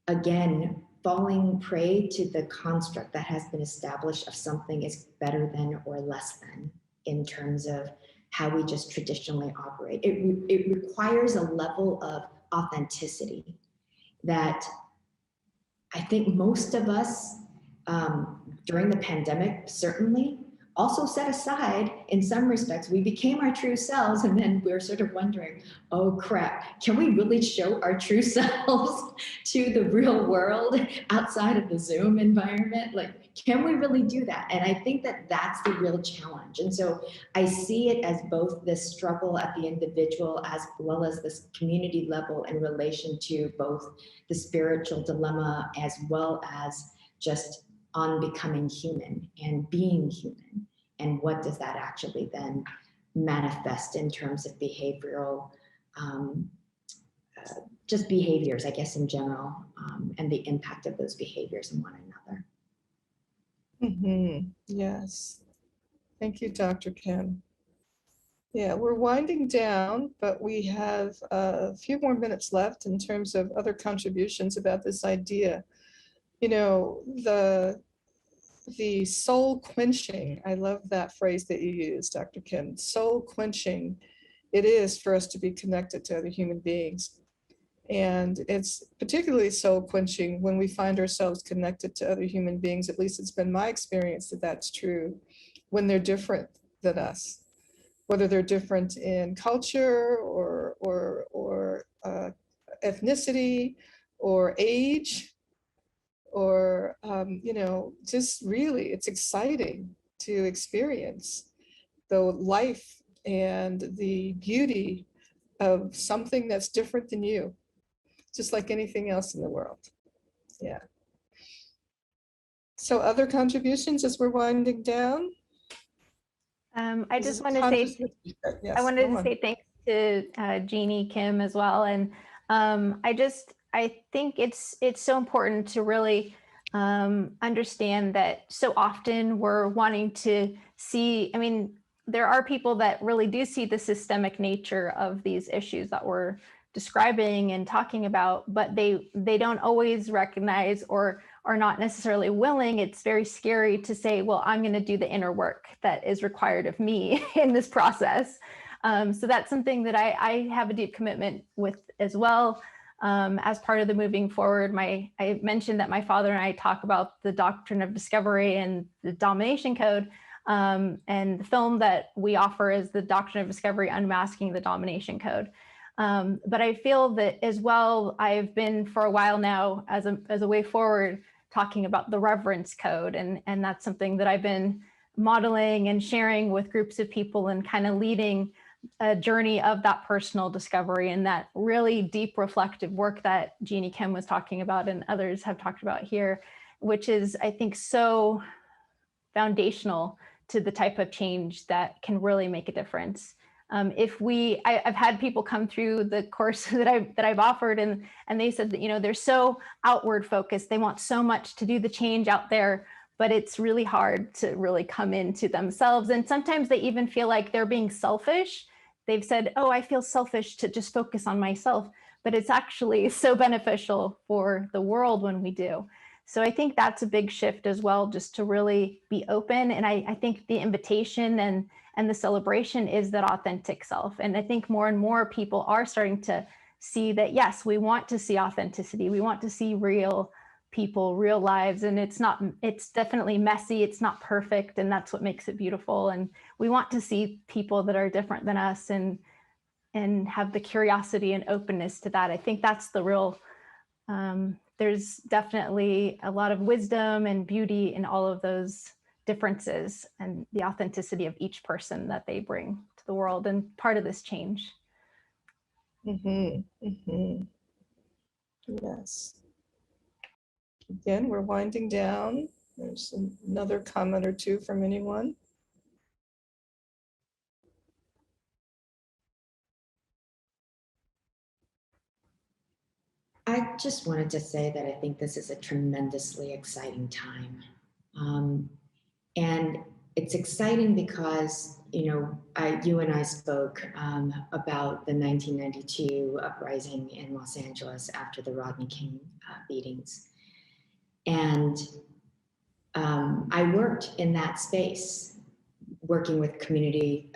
again, falling prey to the construct that has been established of something is better than or less than in terms of how we just traditionally operate. It requires a level of authenticity that I think most of us during the pandemic certainly also set aside in some respects. We became our true selves, and then we're sort of wondering, oh crap, can we really show our true selves to the real world outside of the Zoom environment? Like, can we really do that? And I think that that's the real challenge. And so I see it as both this struggle at the individual as well as this community level in relation to both the spiritual dilemma as well as just on becoming human and being human. And what does that actually then manifest in terms of behavioral, just behaviors, I guess, in general, and the impact of those behaviors on one another. Yes. Thank you, Dr. Kim. Yeah, we're winding down, but we have a few more minutes left in terms of other contributions about this idea. You know, the soul quenching, I love that phrase that you used, Dr. Kim, soul quenching it is for us to be connected to other human beings. And it's particularly soul quenching when we find ourselves connected to other human beings. At least it's been my experience that that's true when they're different than us, whether they're different in culture or ethnicity or age, or, you know, just really, it's exciting to experience the life and the beauty of something that's different than you, just like anything else in the world. Yeah. So other contributions as we're winding down? I just want to say, yes, I wanted to say thanks to Jeannie Kim as well. And I think it's so important to really understand that so often we're wanting to see, I mean, there are people that really do see the systemic nature of these issues that we're describing and talking about, but they don't always recognize or are not necessarily willing. It's very scary to say, well, I'm going to do the inner work that is required of me in this process. So that's something that I have a deep commitment with as well. As part of the moving forward, I mentioned that my father and I talk about the doctrine of discovery and the domination code. And the film that we offer is the Doctrine of Discovery, Unmasking the Domination Code. But I feel that as well, I've been for a while now as a way forward talking about the reverence code. And that's something that I've been modeling and sharing with groups of people and kind of leading a journey of that personal discovery and that really deep reflective work that Jeannie Kim was talking about and others have talked about here, which is, I think, so foundational to the type of change that can really make a difference. I've had people come through the course that I've offered and they said that, you know, they're so outward focused. They want so much to do the change out there, but it's really hard to really come into themselves. And sometimes they even feel like they're being selfish. They've said, oh, I feel selfish to just focus on myself, but it's actually so beneficial for the world when we do. So I think that's a big shift as well, just to really be open. And I think the invitation and the celebration is that authentic self. And I think more and more people are starting to see that, yes, we want to see authenticity. We want to see real people, real lives. And it's definitely messy. It's not perfect. And that's what makes it beautiful. And we want to see people that are different than us and have the curiosity and openness to that. I think that's the real There's definitely a lot of wisdom and beauty in all of those differences and the authenticity of each person that they bring to the world and part of this change. Yes. Again, we're winding down. There's another comment or two from anyone. I just wanted to say that I think this is a tremendously exciting time. And it's exciting because, you and I spoke about the 1992 uprising in Los Angeles after the Rodney King beatings. And I worked in that space, working with community,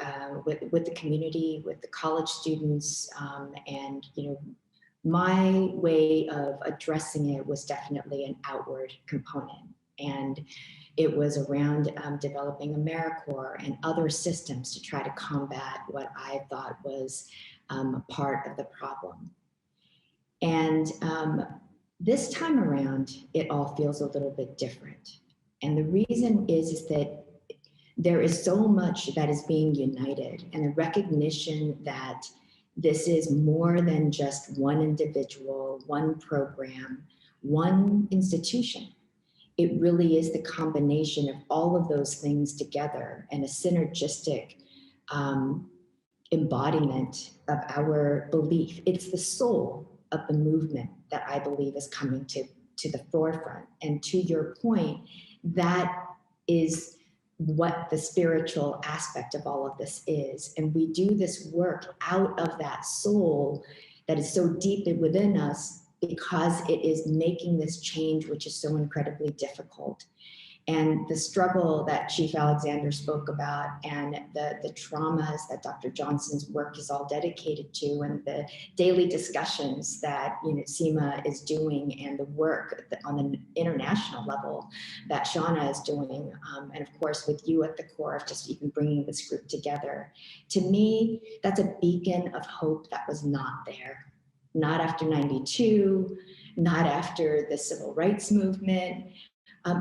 with the community, with the college students, and my way of addressing it was definitely an outward component. And it was around developing AmeriCorps and other systems to try to combat what I thought was a part of the problem. And this time around, it all feels a little bit different. And the reason is that there is so much that is being united, and the recognition that this is more than just one individual, one program, one institution. It really is the combination of all of those things together and a synergistic embodiment of our belief. It's the soul of the movement that I believe is coming to the forefront. And to your point, that is what the spiritual aspect of all of this is. And we do this work out of that soul that is so deep within us because it is making this change, which is so incredibly difficult. And the struggle that Chief Alexander spoke about and the traumas that Dr. Johnson's work is all dedicated to, and the daily discussions that SEMA is doing, and the work on the international level that Shauna is doing, and of course with you at the core of just even bringing this group together. To me, that's a beacon of hope that was not there. Not after 92, not after the civil rights movement,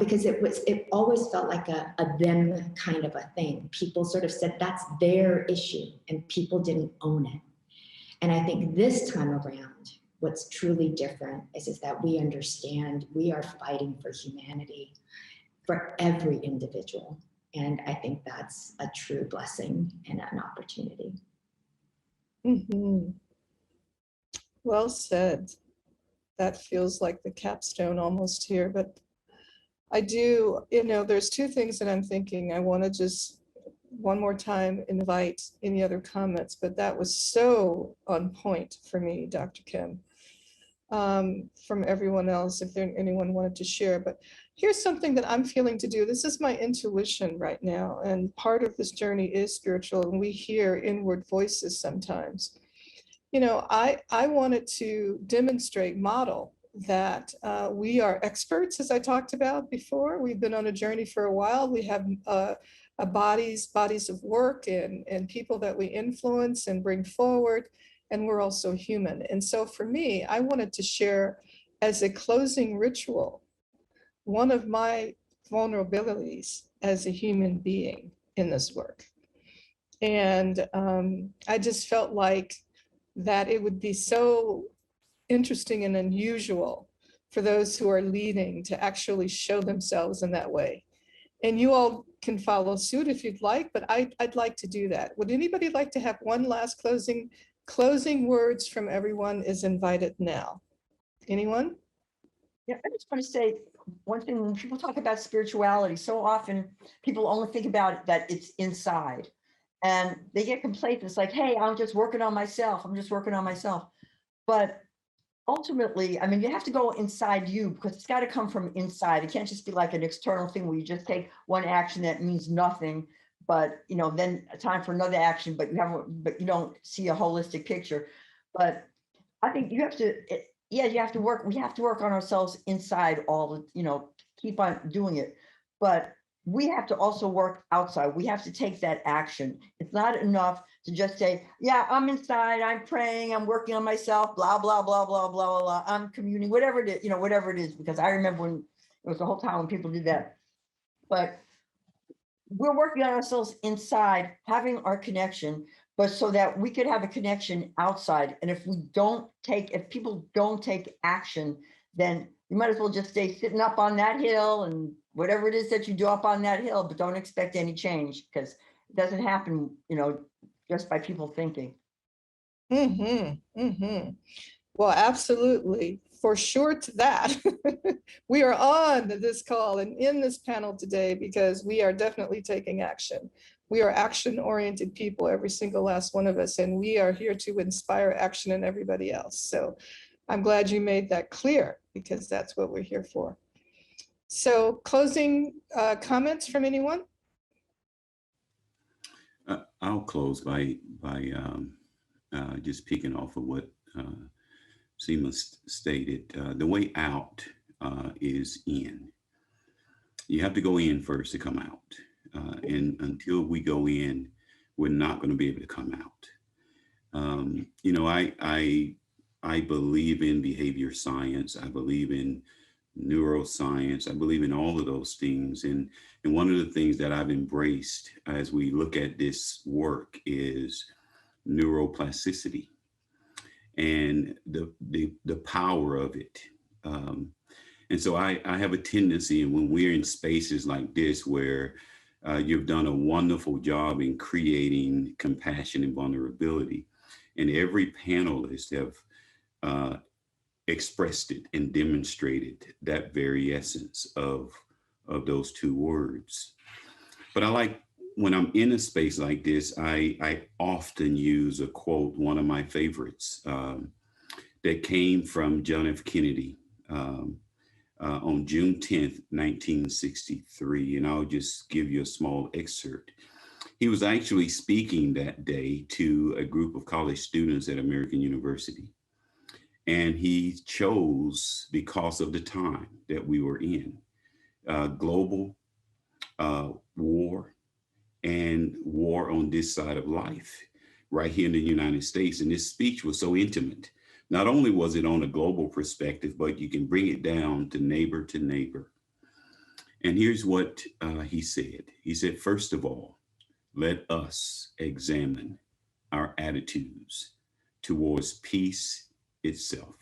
because it always felt like a them kind of a thing. People sort of said that's their issue and people didn't own it. And I think this time around, what's truly different is that we understand we are fighting for humanity for every individual. And I think that's a true blessing and an opportunity. Well said. That feels like the capstone almost here, but I do, there's two things that I'm thinking. I want to just one more time invite any other comments, but that was so on point for me, Dr. Kim, from everyone else, if anyone wanted to share. But here's something that I'm feeling to do. This is my intuition right now. And part of this journey is spiritual, and we hear inward voices sometimes. I wanted to demonstrate, model that we are experts, as I talked about before. We've been on a journey for a while. We have bodies of work and people that we influence and bring forward, and we're also human. And so for me, I wanted to share as a closing ritual, one of my vulnerabilities as a human being in this work. And I just felt like that it would be so interesting and unusual for those who are leading to actually show themselves in that way. And you all can follow suit if you'd like, but I'd like to do that. Would anybody like to have one last closing words from everyone is invited now? Anyone? Yeah, I just want to say one thing. When people talk about spirituality, so often people only think about it that it's inside. And they get complacent. It's like, hey, I'm just working on myself. I'm just working on myself. But ultimately, I mean, you have to go inside you because it's got to come from inside. It can't just be like an external thing where you just take one action that means nothing, but then time for another action, but you don't see a holistic picture. But I think you have to, you have to work. We have to work on ourselves inside all the, keep on doing it. But we have to also work outside. We have to take that action. It's not enough to just say, yeah, I'm inside, I'm praying, I'm working on myself, blah, blah, blah, blah, blah, blah. I'm communing, whatever it is, whatever it is, because I remember when it was the whole time when people did that. But we're working on ourselves inside, having our connection, but so that we could have a connection outside. And if people don't take action, then you might as well just stay sitting up on that hill and whatever it is that you do up on that hill, but don't expect any change, because it doesn't happen, just by people thinking. Well, absolutely. For sure to that. We are on this call and in this panel today because we are definitely taking action. We are action-oriented people, every single last one of us, and we are here to inspire action in everybody else. So I'm glad you made that clear, because that's what we're here for. So closing comments from anyone? I'll close by just picking off of what Seema stated. The way out is in. You have to go in first to come out. And until we go in, we're not going to be able to come out. I believe in behavior science. I believe in neuroscience. I believe in all of those things. And one of the things that I've embraced as we look at this work is neuroplasticity and the power of it. And so I have a tendency, and when we're in spaces like this where you've done a wonderful job in creating compassion and vulnerability, and every panelist have expressed it and demonstrated that very essence of those two words. But I like, when I'm in a space like this, I often use a quote, one of my favorites, that came from John F. Kennedy on June 10th, 1963. And I'll just give you a small excerpt. He was actually speaking that day to a group of college students at American University. And he chose, because of the time that we were in, global war, and war on this side of life right here in the United States. And this speech was so intimate. Not only was it on a global perspective, but you can bring it down to neighbor to neighbor. And here's what he said. He said, first of all, let us examine our attitudes towards peace itself.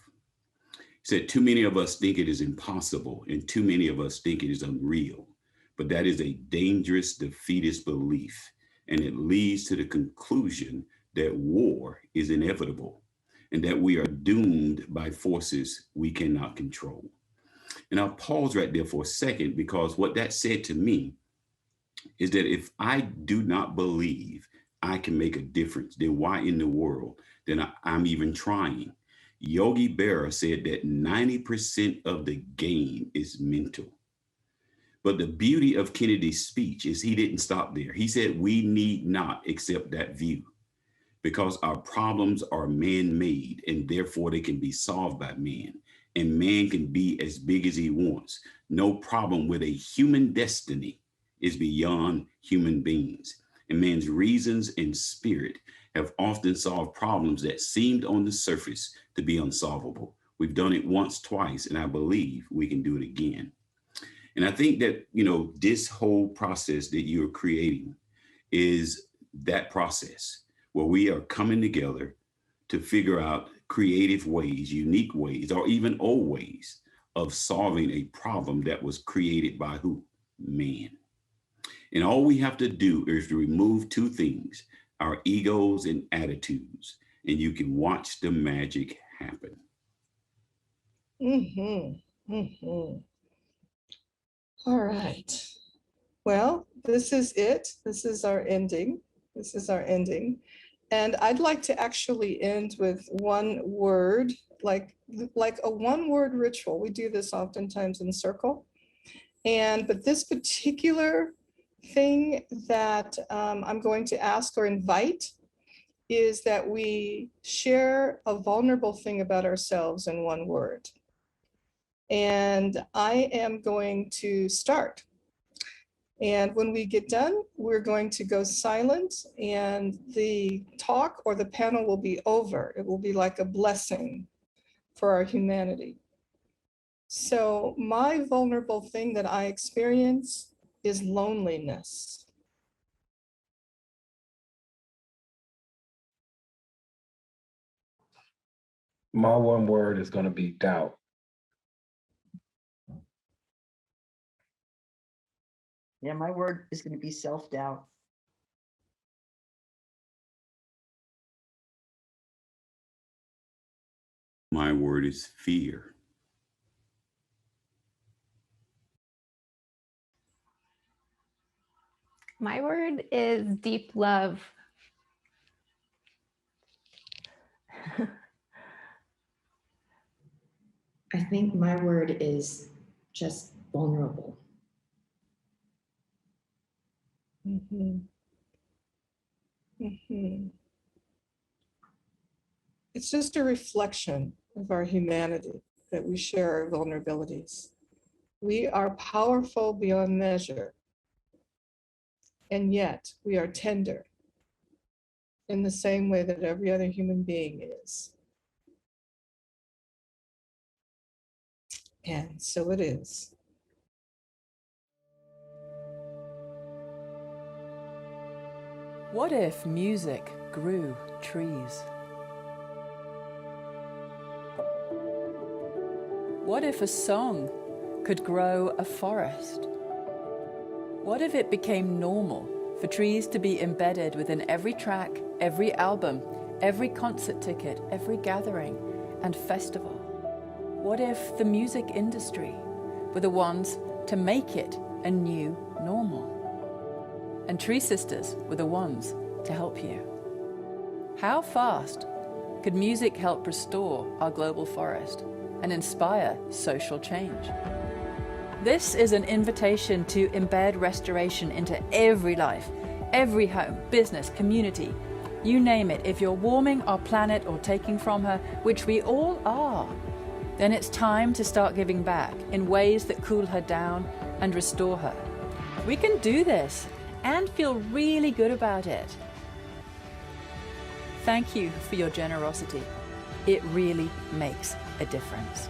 He said, too many of us think it is impossible, and too many of us think it is unreal. But that is a dangerous defeatist belief, and it leads to the conclusion that war is inevitable and that we are doomed by forces we cannot control. And I'll pause right there for a second, because what that said to me is that if I do not believe I can make a difference, then why in the world then I'm even trying? Yogi Berra said that 90% of the game is mental. But the beauty of Kennedy's speech is he didn't stop there. He said, we need not accept that view, because our problems are man-made, and therefore they can be solved by man. And man can be as big as he wants. No problem with a human destiny is beyond human beings. And man's reasons and spirit have often solved problems that seemed on the surface to be unsolvable. We've done it once, twice, and I believe we can do it again. And I think that, this whole process that you're creating is that process where we are coming together to figure out creative ways, unique ways, or even old ways of solving a problem that was created by who? Man. And all we have to do is to remove two things, our egos and attitudes, and you can watch the magic happen. All right. Well, this is it. This is our ending. This is our ending. And I'd like to actually end with one word, like a one-word ritual. We do this oftentimes in circle. But this particular thing that I'm going to ask or invite is that we share a vulnerable thing about ourselves in one word. And I am going to start. And when we get done, we're going to go silent and the talk or the panel will be over. It will be like a blessing for our humanity. So my vulnerable thing that I experience is loneliness. My one word is going to be doubt. Yeah, my word is going to be self-doubt. My word is fear. My word is deep love. I think my word is just vulnerable. Mhm. Mhm. It's just a reflection of our humanity that we share our vulnerabilities. We are powerful beyond measure, and yet we are tender in the same way that every other human being is. And so it is. What if music grew trees? What if a song could grow a forest? What if it became normal for trees to be embedded within every track, every album, every concert ticket, every gathering and festival? What if the music industry were the ones to make it a new normal? And Tree Sisters were the ones to help you. How fast could music help restore our global forest and inspire social change? This is an invitation to embed restoration into every life, every home, business, community, you name it. If you're warming our planet or taking from her, which we all are, then it's time to start giving back in ways that cool her down and restore her. We can do this and feel really good about it. Thank you for your generosity. It really makes a difference.